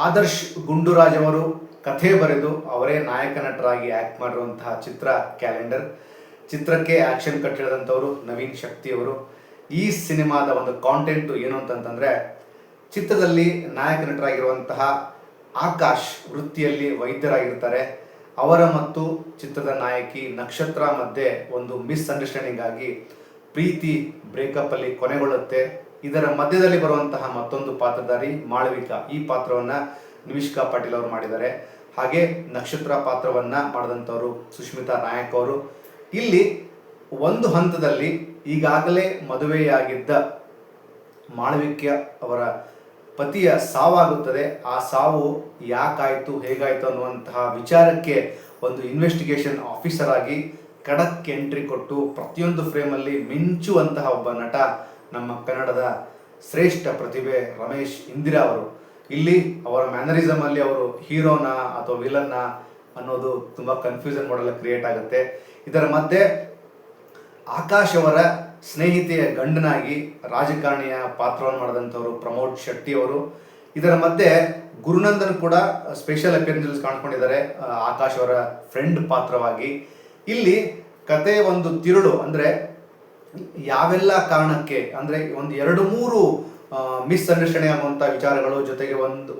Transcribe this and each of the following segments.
ಆದರ್ಶ್ ಗುಂಡೂರಾಜ್ ಅವರು ಕಥೆ ಬರೆದು ಅವರೇ ನಾಯಕ ನಟರಾಗಿ ಆ್ಯಕ್ಟ್ ಮಾಡಿರುವಂತಹ ಚಿತ್ರ ಕ್ಯಾಲೆಂಡರ್. ಚಿತ್ರಕ್ಕೆ ಆ್ಯಕ್ಷನ್ ಕಟ್ ಹೇಳಿದಂಥವರು ನವೀನ್ ಶಕ್ತಿ ಅವರು. ಈ ಸಿನಿಮಾದ ಒಂದು ಕಾಂಟೆಂಟು ಏನು ಅಂತಂತಂದರೆ, ಚಿತ್ರದಲ್ಲಿ ನಾಯಕ ನಟರಾಗಿರುವಂತಹ ಆಕಾಶ್ ವೃತ್ತಿಯಲ್ಲಿ ವೈದ್ಯರಾಗಿರ್ತಾರೆ. ಅವರ ಮತ್ತು ಚಿತ್ರದ ನಾಯಕಿ ನಕ್ಷತ್ರ ಮಧ್ಯೆ ಒಂದು ಮಿಸ್ಅಂಡರ್ಸ್ಟ್ಯಾಂಡಿಂಗ್ ಆಗಿ ಪ್ರೀತಿ ಬ್ರೇಕಪ್ಪಲ್ಲಿ ಕೊನೆಗೊಳ್ಳುತ್ತೆ. ಇದರ ಮಧ್ಯದಲ್ಲಿ ಬರುವಂತಹ ಮತ್ತೊಂದು ಪಾತ್ರಧಾರಿ ಮಾಳವಿಕಾ. ಈ ಪಾತ್ರವನ್ನು ನಿಮಿಷ್ಕಾ ಪಾಟೀಲ್ ಅವರು ಮಾಡಿದ್ದಾರೆ. ಹಾಗೆ ನಕ್ಷತ್ರ ಪಾತ್ರವನ್ನು ಮಾಡಿದಂಥವರು ಸುಷ್ಮಿತಾ ನಾಯಕ್ ಅವರು. ಇಲ್ಲಿ ಒಂದು ಹಂತದಲ್ಲಿ ಈಗಾಗಲೇ ಮದುವೆಯಾಗಿದ್ದ ಮಾಳವಿಕಾ ಅವರ ಪತಿಯ ಸಾವಾಗುತ್ತದೆ. ಆ ಸಾವು ಯಾಕಾಯಿತು, ಹೇಗಾಯಿತು ಅನ್ನುವಂತಹ ವಿಚಾರಕ್ಕೆ ಒಂದು ಇನ್ವೆಸ್ಟಿಗೇಷನ್ ಆಫೀಸರ್ ಆಗಿ ಖಡಕ್ ಎಂಟ್ರಿ ಕೊಟ್ಟು ಪ್ರತಿಯೊಂದು ಫ್ರೇಮಲ್ಲಿ ಮಿಂಚುವಂತಹ ಒಬ್ಬ ನಟ ನಮ್ಮ ಕನ್ನಡದ ಶ್ರೇಷ್ಠ ಪ್ರತಿಭೆ ರಮೇಶ್ ಇಂದಿರಾ ಅವರು. ಇಲ್ಲಿ ಅವರ ಮ್ಯಾನರಿಸಮಲ್ಲಿ ಅವರು ಹೀರೋನಾ ಅಥವಾ ವಿಲನ್ನ ಅನ್ನೋದು ತುಂಬ ಕನ್ಫ್ಯೂಷನ್ ಮಾಡಲು ಕ್ರಿಯೇಟ್ ಆಗುತ್ತೆ. ಇದರ ಮಧ್ಯೆ ಆಕಾಶ್ ಅವರ ಸ್ನೇಹಿತೆಯ ಗಂಡನಾಗಿ ರಾಜಕಾರಣಿಯ ಪಾತ್ರವನ್ನು ಮಾಡಿದಂಥವರು ಪ್ರಮೋದ್ ಶೆಟ್ಟಿ ಅವರು. ಇದರ ಮಧ್ಯೆ ಗುರುನಂದನ್ ಕೂಡ ಸ್ಪೆಷಲ್ ಅಪಿಯರೆನ್ಸ್ ಕಾಣ್ಕೊಂಡಿದ್ದಾರೆ ಆಕಾಶ್ ಅವರ ಫ್ರೆಂಡ್ ಪಾತ್ರವಾಗಿ. ಇಲ್ಲಿ ಕತೆ ಒಂದು ತಿರುಳು, ಅಂದರೆ ಯಾವೆಲ್ಲ ಕಾರಣಕ್ಕೆ, ಅಂದರೆ ಒಂದು 2-3 ಮಿಸ್ಅಂಡರ್ಸ್ಟ್ಯಾಂಡಿಂಗ್ ಆಗುವಂಥ ವಿಚಾರಗಳು, ಜೊತೆಗೆ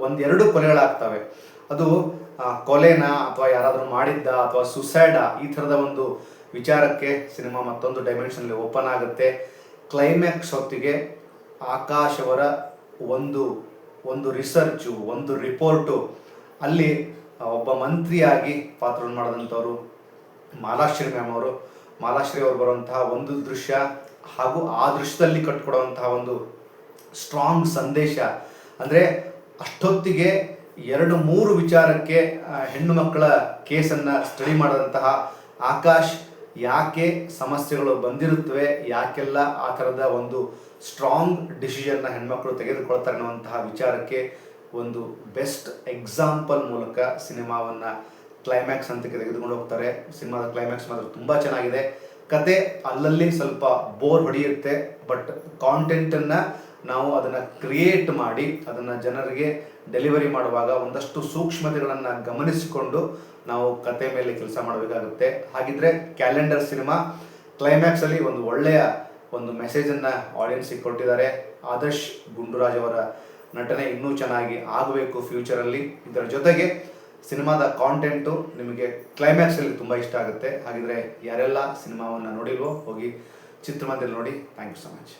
ಒಂದೆರಡು ಕೊಲೆಗಳಾಗ್ತವೆ. ಅದು ಕೊಲೆನಾ ಅಥವಾ ಯಾರಾದರೂ ಮಾಡಿದ್ದ ಅಥವಾ ಸುಸೈಡಾ, ಈ ಥರದ ಒಂದು ವಿಚಾರಕ್ಕೆ ಸಿನಿಮಾ ಮತ್ತೊಂದು ಡೈಮೆನ್ಷನಲ್ಲಿ ಓಪನ್ ಆಗುತ್ತೆ. ಕ್ಲೈಮ್ಯಾಕ್ಸ್ ಹೊತ್ತಿಗೆ ಆಕಾಶ್ ಅವರ ಒಂದು ರಿಸರ್ಚು, ಒಂದು ರಿಪೋರ್ಟು, ಅಲ್ಲಿ ಒಬ್ಬ ಮಂತ್ರಿಯಾಗಿ ಪಾತ್ರವನ್ನು ಮಾಡಿದಂಥವರು ಮಾಲಾಶ್ರೀ ಮ್ಯಾಮ್ ಅವರು. ಮಾಲಾಶ್ರೀ ಅವರು ಬರುವಂತಹ ಒಂದು ದೃಶ್ಯ ಹಾಗೂ ಆ ದೃಶ್ಯದಲ್ಲಿ ಕಟ್ಕೊಡುವಂತಹ ಒಂದು ಸ್ಟ್ರಾಂಗ್ ಸಂದೇಶ, ಅಂದರೆ ಅಷ್ಟೊತ್ತಿಗೆ 2-3 ವಿಚಾರಕ್ಕೆ ಹೆಣ್ಣು ಮಕ್ಕಳ ಕೇಸನ್ನು ಸ್ಟಡಿ ಮಾಡಿದಂತಹ ಆಕಾಶ್ ಯಾಕೆ ಸಮಸ್ಯೆಗಳು ಬಂದಿರುತ್ತವೆ, ಯಾಕೆಲ್ಲ ಆ ಥರದ ಒಂದು ಸ್ಟ್ರಾಂಗ್ ಡಿಸಿಷನ್ನ ಹೆಣ್ಮಕ್ಳು ತೆಗೆದುಕೊಳ್ತಾರೆ ಅನ್ನುವಂತಹ ವಿಚಾರಕ್ಕೆ ಒಂದು ಬೆಸ್ಟ್ ಎಕ್ಸಾಂಪಲ್ ಮೂಲಕ ಸಿನಿಮಾವನ್ನು ಕ್ಲೈಮ್ಯಾಕ್ಸ್ ಹಂತಕ್ಕೆ ತೆಗೆದುಕೊಂಡು ಹೋಗ್ತಾರೆ. ಸಿನಿಮಾದ ಕ್ಲೈಮ್ಯಾಕ್ಸ್ ಮಾತ್ರ ತುಂಬ ಚೆನ್ನಾಗಿದೆ. ಕತೆ ಅಲ್ಲಲ್ಲಿ ಸ್ವಲ್ಪ ಬೋರ್ ಹೊಡೆಯುತ್ತೆ, ಬಟ್ ಕಾಂಟೆಂಟನ್ನು ನಾವು ಅದನ್ನು ಕ್ರಿಯೇಟ್ ಮಾಡಿ ಅದನ್ನು ಜನರಿಗೆ ಡೆಲಿವರಿ ಮಾಡುವಾಗ ಒಂದಷ್ಟು ಸೂಕ್ಷ್ಮತೆಗಳನ್ನು ಗಮನಿಸಿಕೊಂಡು ನಾವು ಕತೆ ಮೇಲೆ ಕೆಲಸ ಮಾಡಬೇಕಾಗುತ್ತೆ. ಹಾಗಿದ್ರೆ ಕ್ಯಾಲೆಂಡರ್ ಸಿನಿಮಾ ಕ್ಲೈಮ್ಯಾಕ್ಸಲ್ಲಿ ಒಂದು ಒಳ್ಳೆಯ ಒಂದು ಮೆಸೇಜನ್ನು ಆಡಿಯನ್ಸಿಗೆ ಕೊಟ್ಟಿದ್ದಾರೆ. ಆದರ್ಶ್ ಗುಂಡೂರಾಜ್ ಅವರ ನಟನೆ ಇನ್ನೂ ಚೆನ್ನಾಗಿ ಆಗಬೇಕು ಫ್ಯೂಚರಲ್ಲಿ. ಇದರ ಜೊತೆಗೆ ಸಿನಿಮಾದ ಕಾಂಟೆಂಟು ನಿಮಗೆ ಕ್ಲೈಮ್ಯಾಕ್ಸಲ್ಲಿ ತುಂಬ ಇಷ್ಟ ಆಗುತ್ತೆ. ಹಾಗಿದ್ರೆ ಯಾರೆಲ್ಲ ಸಿನಿಮಾವನ್ನು ನೋಡಿಲ್ವೋ ಹೋಗಿ ಚಿತ್ರಮಂದಿರ ನೋಡಿ. Thank you so much.